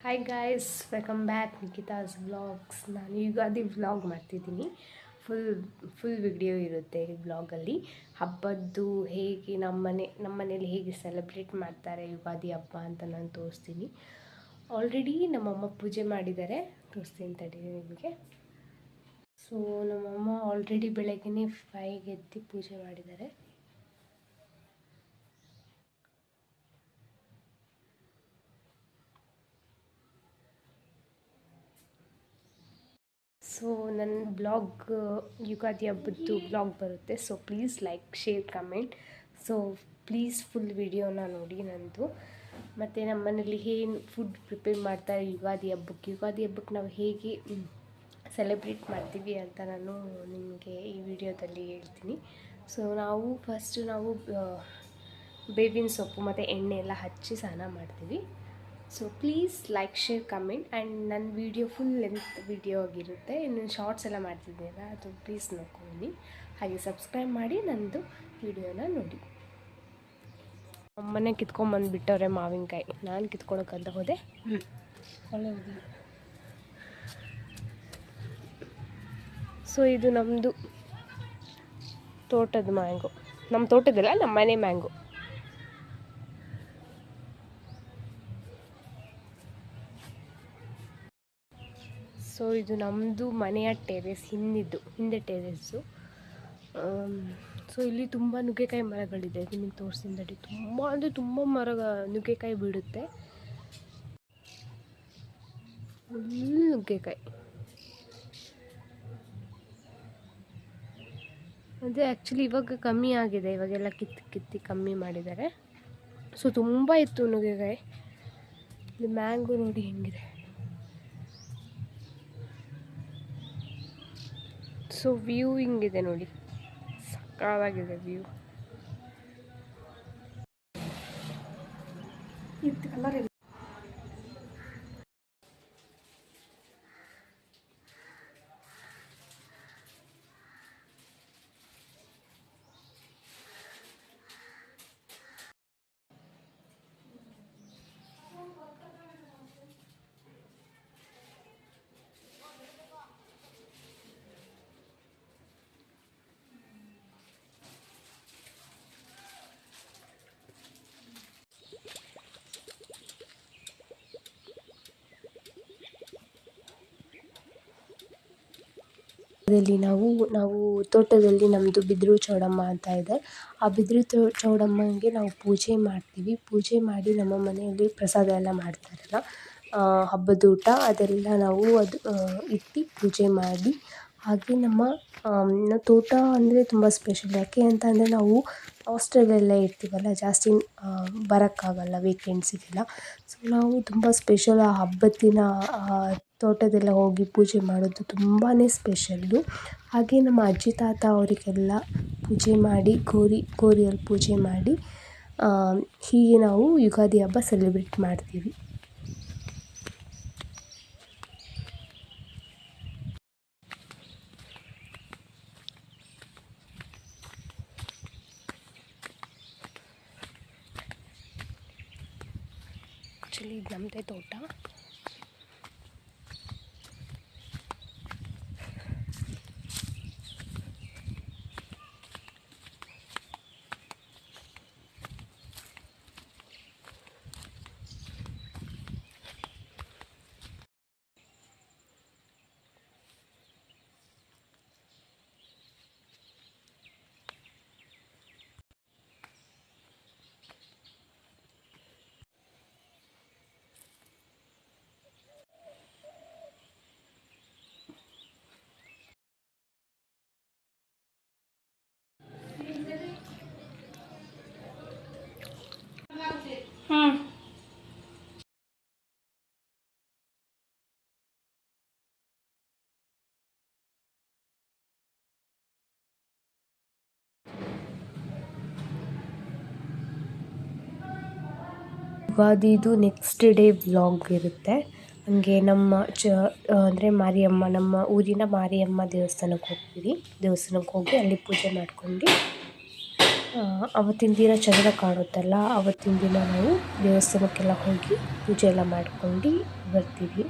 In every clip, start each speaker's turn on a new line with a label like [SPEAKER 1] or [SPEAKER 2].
[SPEAKER 1] Hi guys, welcome back Nikhita's vlogs. ನಾನು Ugadi vlog ಮಾಡ್ತಿದ್ದೀನಿ. Full video ಇರುತ್ತೆ ಈ ವ್ಲಾಗಲ್ಲಿ. ಹಬ್ಬದ್ದು ಹೇಗೆ ನಮ್ಮ ಮನೇಲಿ ಹೇಗೆ ಸೆಲೆಬ್ರೇಟ್ ಮಾಡ್ತಾರೆ ಯುಗಾದಿ ಹಬ್ಬ ಅಂತ ನಾನು ತೋರಿಸ್ತೀನಿ. ಆಲ್ರೆಡಿ ನಮ್ಮಮ್ಮ ಪೂಜೆ ಮಾಡಿದ್ದಾರೆ, ತೋರಿಸ್ತೀನಿ ತಡೀರಿ ನಿಮಗೆ. ಸೊ ನಮ್ಮಮ್ಮ ಆಲ್ರೆಡಿ ಬೆಳಗ್ಗೆ 5ಗೆ ಎದ್ದು ಪೂಜೆ ಮಾಡಿದ್ದಾರೆ. ಸೊ ನನ್ನ ಬ್ಲಾಗ್ ಯುಗಾದಿ ಹಬ್ಬದ್ದು ಬ್ಲಾಗ್ ಬರುತ್ತೆ. So please like, share, comment. So please full ವಿಡಿಯೋನ ನೋಡಿ ನಂದು. ಮತ್ತು ನಮ್ಮ ಮನೇಲಿ ಏನು ಫುಡ್ ಪ್ರಿಪೇರ್ ಮಾಡ್ತಾರೆ ಯುಗಾದಿ ಹಬ್ಬಕ್ಕೆ ನಾವು ಹೇಗೆ ಸೆಲೆಬ್ರೇಟ್ ಮಾಡ್ತೀವಿ ಅಂತ ನಾನು ನಿಮಗೆ ಈ ವಿಡಿಯೋದಲ್ಲಿ ಹೇಳ್ತೀನಿ. ಸೊ ನಾವು ಬೇವಿನ ಸೊಪ್ಪು ಮತ್ತು ಎಣ್ಣೆ ಎಲ್ಲ ಹಚ್ಚಿ ಸ್ನಾನ ಮಾಡ್ತೀವಿ. So please like, share, comment. And ನನ್ನ ವೀಡಿಯೋ ಫುಲ್ ಲೆಂತ್ ವೀಡಿಯೋ ಆಗಿರುತ್ತೆ. ಇನ್ನು ಶಾರ್ಟ್ಸ್ ಎಲ್ಲ ಮಾಡ್ತಿದ್ದೀರ, ಅದು ಪ್ಲೀಸ್ ನೋಡ್ಕೊಂಡು ಹಾಗೆ ಸಬ್ಸ್ಕ್ರೈಬ್ ಮಾಡಿ ನನ್ನದು ವೀಡಿಯೋನ ನೋಡಿ. ಅಮ್ಮನೇ ಕಿತ್ಕೊಂಬಂದುಬಿಟ್ಟವ್ರೆ ಮಾವಿನಕಾಯಿ. ನಾನು ಕಿತ್ಕೊಳಕ್ಕಂತ ಹೋದೆ. ಸೊ ಇದು ನಮ್ಮದು ತೋಟದ ಮ್ಯಾಂಗೋ. ನಮ್ಮ ತೋಟದಲ್ಲ, ನಮ್ಮ ಮನೆ ಮ್ಯಾಂಗೋ. ಸೊ ಇದು ನಮ್ಮದು ಮನೆಯ ಟೆರೆಸ್, ಹಿಂದೆ ಟೆರೆಸ್ಸು. ಸೊ ಇಲ್ಲಿ ತುಂಬ ನುಗ್ಗೆಕಾಯಿ ಮರಗಳಿದೆ. ನಿಮಗೆ ತೋರಿಸಿದಲ್ಲಿ ತುಂಬ ನುಗ್ಗೆಕಾಯಿ ಬಿಡುತ್ತೆ. ಫುಲ್ ನುಗ್ಗೆಕಾಯಿ. ಅದೇ ಆ್ಯಕ್ಚುಲಿ ಇವಾಗ ಕಮ್ಮಿ ಆಗಿದೆ, ಇವಾಗೆಲ್ಲ ಕಿತ್ತಿ ಕಮ್ಮಿ ಮಾಡಿದ್ದಾರೆ. ಸೊ ತುಂಬ ಇತ್ತು ನುಗ್ಗೆಕಾಯಿ. ಇಲ್ಲಿ ಮ್ಯಾಂಗೋ ನೋಡಿ ಹೆಂಗಿದೆ. ಸೊ ವ್ಯೂ ಹಿಂಗಿದೆ ನೋಡಿ, ಸಕ್ಕತ್ತಾಗಿದೆ ವ್ಯೂ. ಅದರಲ್ಲಿ ನಾವು ತೋಟದಲ್ಲಿ ನಮ್ಮದು ಬಿದಿರು ಚೌಡಮ್ಮ ಅಂತ ಇದೆ. ಆ ಬಿದಿರು ಚೌಡಮ್ಮಂಗೆ ನಾವು ಪೂಜೆ ಮಾಡ್ತೀವಿ. ಪೂಜೆ ಮಾಡಿ ನಮ್ಮ ಮನೆಯಲ್ಲಿ ಪ್ರಸಾದ ಎಲ್ಲ ಮಾಡ್ತಾರಲ್ಲ, ಹಬ್ಬದ ಊಟ ಅದೆಲ್ಲ ನಾವು ಇಟ್ಟು ಪೂಜೆ ಮಾಡಿ. ಹಾಗೆ ನಮ್ಮ ತೋಟ ಅಂದರೆ ತುಂಬ ಸ್ಪೆಷಲ್. ಯಾಕೆ ಅಂತ ಅಂದರೆ ನಾವು ಹಾಸ್ಟೆಲಲ್ಲೇ ಇರ್ತೀವಲ್ಲ, ಜಾಸ್ತಿ ಬರೋಕ್ಕಾಗಲ್ಲ ವೀಕೆಂಡ್ಸಿಗೆಲ್ಲ. ಸೊ ನಾವು ತುಂಬ ಸ್ಪೆಷಲ್ ಆ ಹಬ್ಬದ ದಿನ ತೋಟದೆಲ್ಲ ಹೋಗಿ ಪೂಜೆ ಮಾಡೋದು ತುಂಬಾ ಸ್ಪೆಷಲ್ಲು. ಹಾಗೆ ನಮ್ಮ ಅಜ್ಜಿ ತಾತ ಅವರಿಗೆಲ್ಲ ಪೂಜೆ ಮಾಡಿ ಗೋರಿಯಲ್ಲಿ ಪೂಜೆ ಮಾಡಿ ಹೀಗೆ ನಾವು ಯುಗಾದಿ ಹಬ್ಬ ಸೆಲೆಬ್ರೇಟ್ ಮಾಡ್ತೀವಿ. ಆ್ಯಕ್ಚುಲಿ ಇದು ನಮ್ಮದೇ ತೋಟ. ಯುಗಾದಿದು ನೆಕ್ಸ್ಟ್ ಡೇ ವ್ಲಾಗ್ ಇರುತ್ತೆ. ಹಂಗೆ ಅಂದರೆ ಮಾರಿಯಮ್ಮ, ನಮ್ಮ ಊರಿನ ಮಾರಿಯಮ್ಮ ದೇವಸ್ಥಾನಕ್ಕೆ ಹೋಗ್ತೀವಿ. ದೇವಸ್ಥಾನಕ್ಕೆ ಹೋಗಿ ಅಲ್ಲಿ ಪೂಜೆ ಮಾಡ್ಕೊಂಡು ಅವತ್ತಿನ ದಿನ ಚಂದ್ರ ಕಾಣುತ್ತಲ್ಲ, ಅವತ್ತಿನ ದಿನ ನಾವು ದೇವಸ್ಥಾನಕ್ಕೆಲ್ಲ ಹೋಗಿ ಪೂಜೆ ಎಲ್ಲ ಮಾಡ್ಕೊಂಡು ಬರ್ತೀವಿ.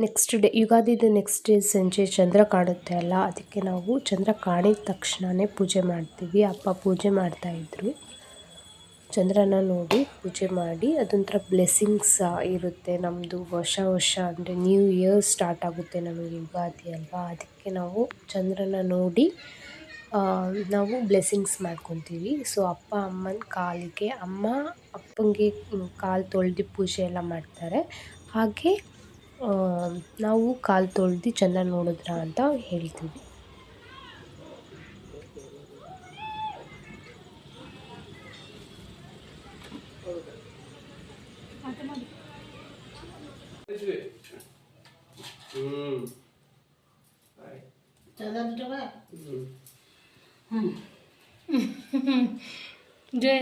[SPEAKER 1] ನೆಕ್ಸ್ಟ್ ಡೇ ಯುಗಾದಿದು ನೆಕ್ಸ್ಟ್ ಡೇ ಸಂಜೆ ಚಂದ್ರ ಕಾಣುತ್ತೆ ಅಲ್ಲ, ಅದಕ್ಕೆ ನಾವು ಚಂದ್ರ ಕಾಣಿದ ತಕ್ಷಣವೇ ಪೂಜೆ ಮಾಡ್ತೀವಿ. ಅಪ್ಪ ಪೂಜೆ ಮಾಡ್ತಾಯಿದ್ರು. ಚಂದ್ರನ ನೋಡಿ ಪೂಜೆ ಮಾಡಿ ಅದೊಂಥರ ಬ್ಲೆಸ್ಸಿಂಗ್ಸ್ ಇರುತ್ತೆ. ನಮ್ಮದು ವರ್ಷ ಅಂದರೆ ನ್ಯೂ ಇಯರ್ ಸ್ಟಾರ್ಟ್ ಆಗುತ್ತೆ ನಮಗೆ ಯುಗಾದಿ ಅಲ್ವಾ, ಅದಕ್ಕೆ ನಾವು ಚಂದ್ರನ ನೋಡಿ ನಾವು ಬ್ಲೆಸ್ಸಿಂಗ್ಸ್ ಮಾಡ್ಕೊತೀವಿ. ಸೊ ಅಪ್ಪ ಅಮ್ಮನ ಕಾಲಿಗೆ, ಅಮ್ಮ ಅಪ್ಪಂಗೆ ಕಾಲು ತೊಳೆದು ಪೂಜೆ ಎಲ್ಲ ಮಾಡ್ತಾರೆ. ಹಾಗೆ ನಾವು ಕಾಲು ತೊಳೆದು ಚಂದ್ರ ನೋಡಿದ್ರ ಅಂತ ಹೇಳ್ತೀವಿ.
[SPEAKER 2] ಜೈ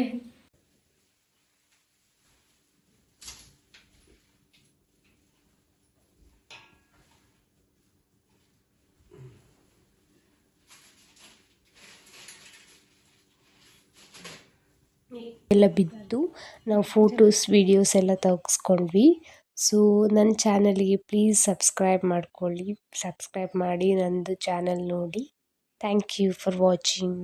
[SPEAKER 1] ಎಲ್ಲ ಬಿದ್ದು ನಾವು ಫೋಟೋಸ್ ವೀಡಿಯೋಸ್ ಎಲ್ಲ ತೆಗೆಸ್ಕೊಂಡ್ವಿ. ಸೊ ನನ್ನ ಚಾನಲ್ಗೆ ಪ್ಲೀಸ್ ಸಬ್ಸ್ಕ್ರೈಬ್ ಮಾಡಿ ನನ್ನದು ಚಾನಲ್ ನೋಡಿ. Thank you for watching.